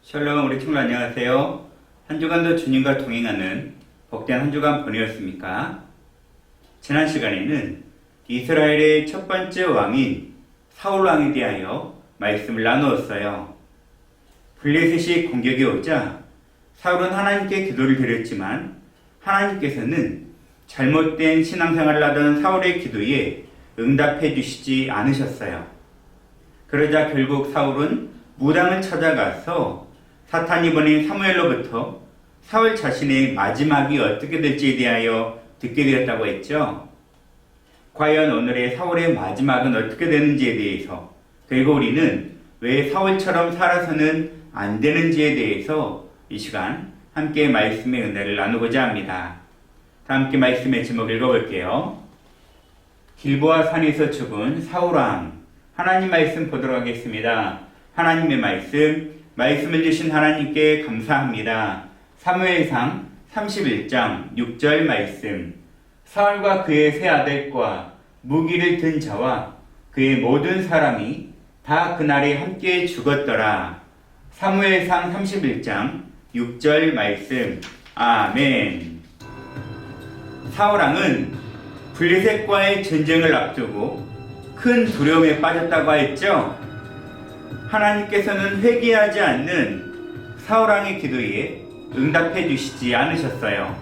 샬롬 우리 친구 안녕하세요. 한 주간도 주님과 동행하는 복된 한 주간 보내셨습니까? 지난 시간에는 이스라엘의 첫 번째 왕인 사울 왕에 대하여 말씀을 나누었어요. 블레셋이 공격이 오자 사울은 하나님께 기도를 드렸지만 하나님께서는 잘못된 신앙생활을 하던 사울의 기도에 응답해 주시지 않으셨어요. 그러자 결국 사울은 무당을 찾아가서 사탄이 보낸 사무엘로부터 사울 자신의 마지막이 어떻게 될지에 대하여 듣게 되었다고 했죠. 과연 오늘의 사울의 마지막은 어떻게 되는지에 대해서, 그리고 우리는 왜 사울처럼 살아서는 안 되는지에 대해서 이 시간 함께 말씀의 은혜를 나누고자 합니다. 다 함께 말씀의 제목 읽어볼게요. 길보아 산에서 죽은 사울왕. 하나님 말씀 보도록 하겠습니다. 하나님의 말씀을 주신 하나님께 감사합니다. 사무엘상 31장 6절 말씀. 사울과 그의 세 아들과 무기를 든 자와 그의 모든 사람이 다 그날에 함께 죽었더라. 사무엘상 31장 6절 말씀. 아멘. 사울왕은 블레셋과의 전쟁을 앞두고 큰 두려움에 빠졌다고 했죠. 하나님께서는 회개하지 않는 사울왕의 기도에 응답해 주시지 않으셨어요.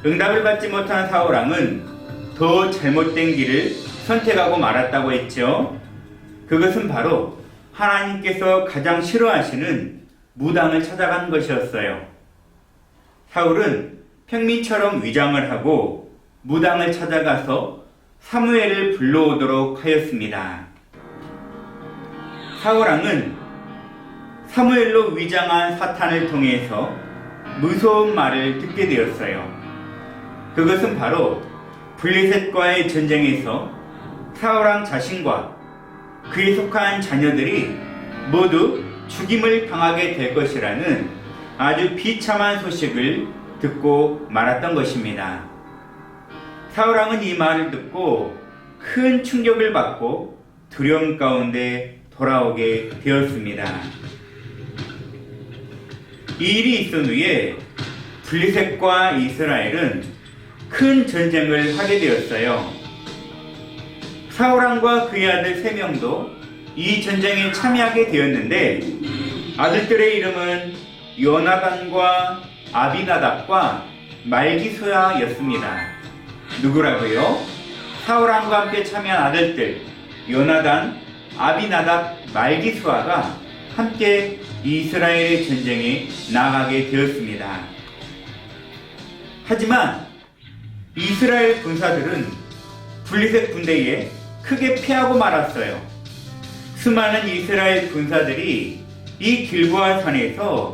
응답을 받지 못한 사울왕은 더 잘못된 길을 선택하고 말았다고 했죠. 그것은 바로 하나님께서 가장 싫어하시는 무당을 찾아간 것이었어요. 사울은 평민처럼 위장을 하고 무당을 찾아가서 사무엘을 불러오도록 하였습니다. 사울왕은 사무엘로 위장한 사탄을 통해서 무서운 말을 듣게 되었어요. 그것은 바로 블레셋과의 전쟁에서 사울왕 자신과 그에 속한 자녀들이 모두 죽임을 당하게 될 것이라는 아주 비참한 소식을 듣고 말았던 것입니다. 사울왕은 이 말을 듣고 큰 충격을 받고 두려움 가운데 돌아오게 되었습니다. 이 일이 있은 후에 블레셋과 이스라엘은 큰 전쟁을 하게 되었어요. 사울왕과 그의 아들 3명도 이 전쟁에 참여하게 되었는데 아들들의 이름은 요나단과 아비나답과 말기수아였습니다. 누구라고요? 사울왕과 함께 참여한 아들들 요나단, 아비나답, 말기수아가 함께 이스라엘의 전쟁에 나가게 되었습니다. 하지만 이스라엘 군사들은 블레셋 군대에 크게 패하고 말았어요. 수많은 이스라엘 군사들이 이 길보아 산에서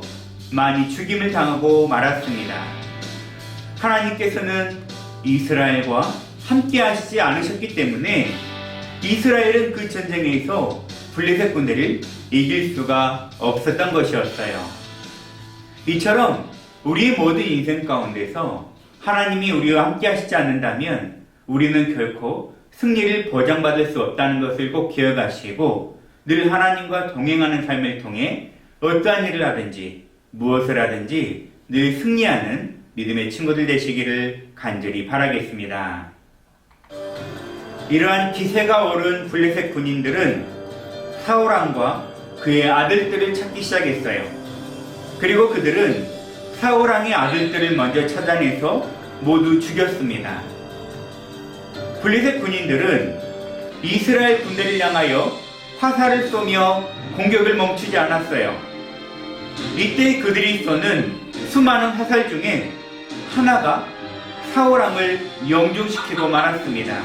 많이 죽임을 당하고 말았습니다. 하나님께서는 이스라엘과 함께 하시지 않으셨기 때문에 이스라엘은 그 전쟁에서 블레셋 군대를 이길 수가 없었던 것이었어요. 이처럼 우리의 모든 인생 가운데서 하나님이 우리와 함께 하시지 않는다면 우리는 결코 승리를 보장받을 수 없다는 것을 꼭 기억하시고 늘 하나님과 동행하는 삶을 통해 어떠한 일을 하든지 무엇을 하든지 늘 승리하는 믿음의 친구들 되시기를 간절히 바라겠습니다. 이러한 기세가 오른 블레셋 군인들은 사울왕과 그의 아들들을 찾기 시작했어요. 그리고 그들은 사울왕의 아들들을 먼저 찾아내서 모두 죽였습니다. 블레셋 군인들은 이스라엘 군대를 향하여 화살을 쏘며 공격을 멈추지 않았어요. 이때 그들이 쏘는 수많은 화살 중에 하나가 사울왕을 영중시키고 말았습니다.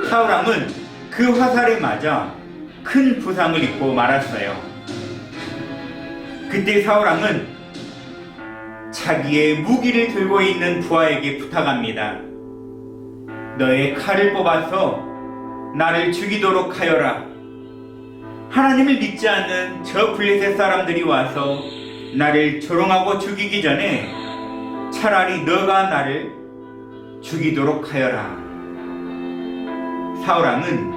사울왕은 그 화살에 맞아 큰 부상을 입고 말았어요. 그때 사울왕은 자기의 무기를 들고 있는 부하에게 부탁합니다. 너의 칼을 뽑아서 나를 죽이도록 하여라. 하나님을 믿지 않는 저 블레셋 사람들이 와서 나를 조롱하고 죽이기 전에 차라리 너가 나를 죽이도록 하여라. 사울왕은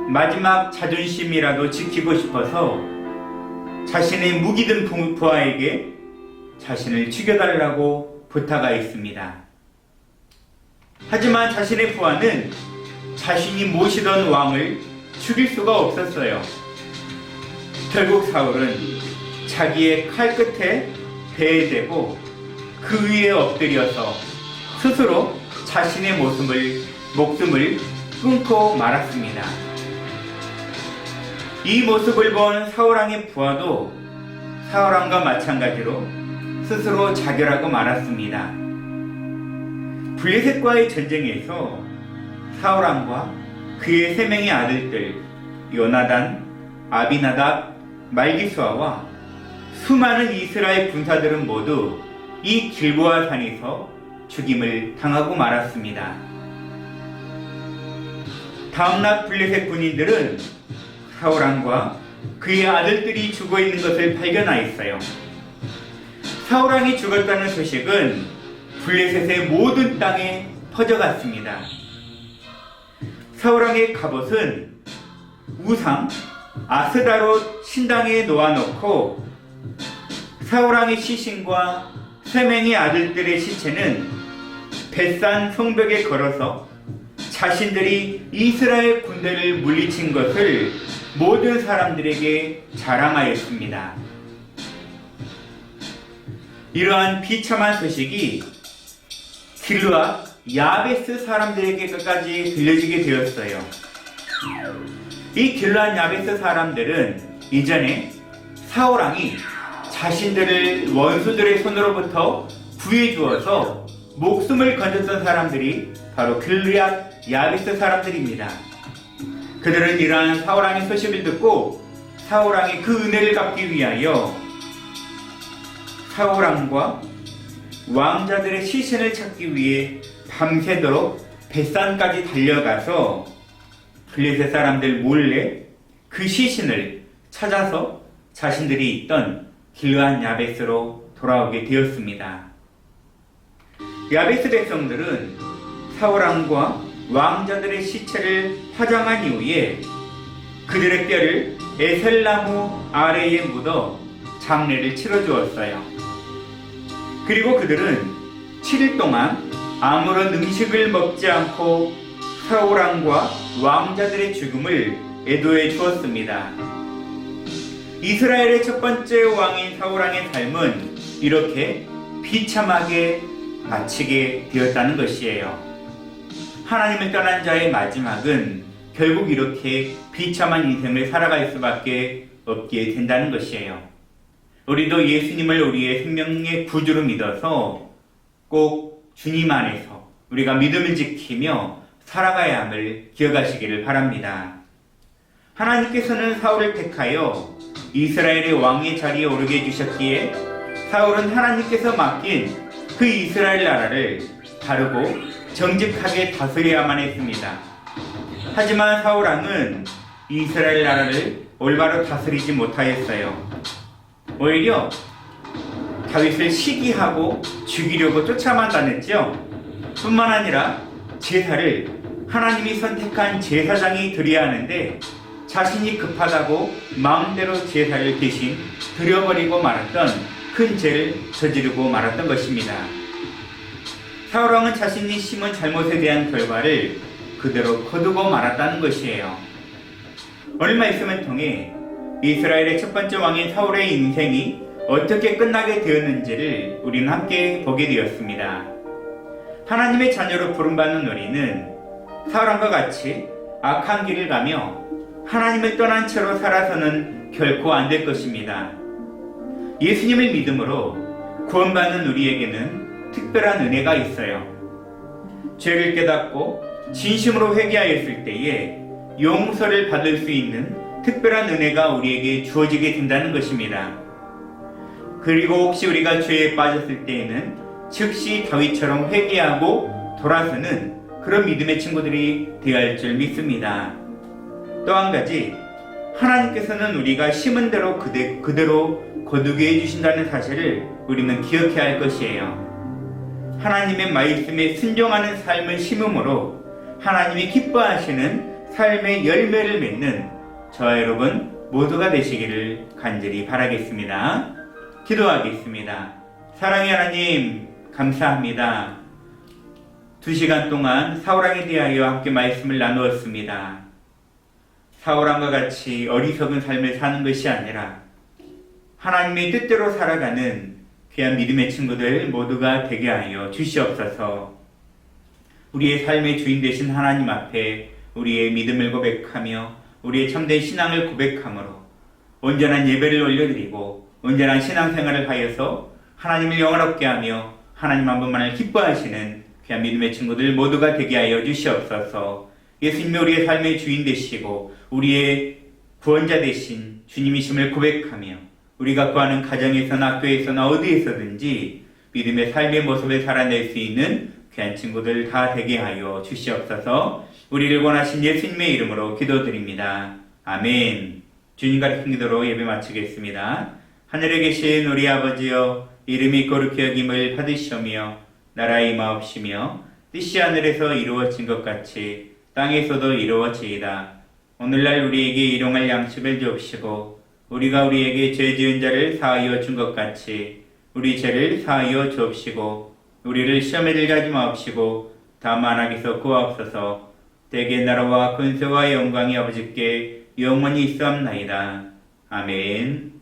마지막 자존심이라도 지키고 싶어서 자신의 무기 든 부하에게 자신을 죽여달라고 부탁하였습니다. 하지만 자신의 부하는 자신이 모시던 왕을 죽일 수가 없었어요. 결국 사울은 자기의 칼 끝에 배에 대고 그 위에 엎드려서 스스로 자신의 목숨을 끊고 말았습니다. 이 모습을 본 사울왕의 부하도 사울왕과 마찬가지로 스스로 자결하고 말았습니다. 블레셋과의 전쟁에서 사울왕과 그의 세 명의 아들들 요나단, 아비나답, 말기수아와 수많은 이스라엘 군사들은 모두 이 길보아 산에서 죽임을 당하고 말았습니다. 다음날 블레셋 군인들은 사울왕과 그의 아들들이 죽어 있는 것을 발견하였어요. 사울왕이 죽었다는 소식은 블레셋의 모든 땅에 퍼져갔습니다. 사울왕의 갑옷은 우상 아스다롯 신당에 놓아놓고 사울왕의 시신과 세 명의 아들들의 시체는 벳산 성벽에 걸어서 자신들이 이스라엘 군대를 물리친 것을 모든 사람들에게 자랑하였습니다. 이러한 비참한 소식이 길르앗 야베스 사람들에게까지 들려지게 되었어요. 이 길르앗 야베스 사람들은 이전에 사울왕이 자신들을 원수들의 손으로부터 구해주어서 목숨을 건졌던 사람들이 바로 길르앗 야베스 사람들입니다. 그들은 이러한 사울왕의 소식을 듣고 사울왕의 그 은혜를 갚기 위하여 사울왕과 왕자들의 시신을 찾기 위해 밤새도록 벳산까지 달려가서 블레셋 사람들 몰래 그 시신을 찾아서 자신들이 있던 길르앗 야베스로 돌아오게 되었습니다. 야베스 백성들은 사울왕과 왕자들의 시체를 화장한 이후에 그들의 뼈를 에셀나무 아래에 묻어 장례를 치러주었어요. 그리고 그들은 7일 동안 아무런 음식을 먹지 않고 사울왕과 왕자들의 죽음을 애도해 주었습니다. 이스라엘의 첫 번째 왕인 사울왕의 삶은 이렇게 비참하게 마치게 되었다는 것이에요. 하나님을 떠난 자의 마지막은 결국 이렇게 비참한 인생을 살아갈 수밖에 없게 된다는 것이에요. 우리도 예수님을 우리의 생명의 구주로 믿어서 꼭 주님 안에서 우리가 믿음을 지키며 살아가야 함을 기억하시기를 바랍니다. 하나님께서는 사울을 택하여 이스라엘의 왕의 자리에 오르게 해주셨기에 사울은 하나님께서 맡긴 그 이스라엘 나라를 바르고 정직하게 다스려야만 했습니다. 하지만 사울왕은 이스라엘 나라를 올바로 다스리지 못하였어요. 오히려 다윗을 시기하고 죽이려고 쫓아만 다녔죠. 뿐만 아니라 제사를 하나님이 선택한 제사장이 드려야 하는데 자신이 급하다고 마음대로 제사를 대신 드려버리고 말았던 큰 죄를 저지르고 말았던 것입니다. 사울왕은 자신이 심은 잘못에 대한 결과를 그대로 거두고 말았다는 것이에요. 오늘 말씀을 통해 이스라엘의 첫 번째 왕인 사울의 인생이 어떻게 끝나게 되었는지를 우리는 함께 보게 되었습니다. 하나님의 자녀로 부름받는 우리는 사울왕과 같이 악한 길을 가며 하나님을 떠난 채로 살아서는 결코 안 될 것입니다. 예수님을 믿음으로 구원받는 우리에게는 특별한 은혜가 있어요. 죄를 깨닫고 진심으로 회개하였을 때에 용서를 받을 수 있는 특별한 은혜가 우리에게 주어지게 된다는 것입니다. 그리고 혹시 우리가 죄에 빠졌을 때에는 즉시 다윗처럼 회개하고 돌아서는 그런 믿음의 친구들이 되어야 할 줄 믿습니다. 또 한 가지, 하나님께서는 우리가 심은 대로 그대로 거두게 해주신다는 사실을 우리는 기억해야 할 것이에요. 하나님의 말씀에 순종하는 삶을 심음으로 하나님이 기뻐하시는 삶의 열매를 맺는 저와 여러분 모두가 되시기를 간절히 바라겠습니다. 기도하겠습니다. 사랑의 하나님, 감사합니다. 2시간 동안 사울왕에 대하여 함께 말씀을 나누었습니다. 사울왕과 같이 어리석은 삶을 사는 것이 아니라 하나님의 뜻대로 살아가는 귀한 믿음의 친구들 모두가 되게 하여 주시옵소서. 우리의 삶의 주인 되신 하나님 앞에 우리의 믿음을 고백하며 우리의 참된 신앙을 고백함으로 온전한 예배를 올려드리고 온전한 신앙생활을 하여서 하나님을 영화롭게 하며 하나님 한 분만을 기뻐하시는 귀한 믿음의 친구들 모두가 되게 하여 주시옵소서. 예수님이 우리의 삶의 주인 되시고 우리의 구원자 되신 주님이심을 고백하며 우리가 구하는 가정에서나 학교에서나 어디에서든지 믿음의 삶의 모습을 살아낼 수 있는 귀한 친구들 다 되게 하여 주시옵소서. 우리를 원하신 예수님의 이름으로 기도드립니다. 아멘. 주님 가르친 기도로 예배 마치겠습니다. 하늘에 계신 우리 아버지여, 이름이 거룩히 여김을 받으시오며 나라의 임하옵시며 뜻이 하늘에서 이루어진 것 같이 땅에서도 이루어지이다. 오늘날 우리에게 일용할 양식을 주옵시고 우리가 우리에게 죄 지은 자를 사하여 준 것 같이 우리 죄를 사하여 주옵시고 우리를 시험에 들게 하지 마옵시고 다만 악에서 구하옵소서. 대개 나라와 권세와 영광이 아버지께 영원히 있사옵나이다. 아멘.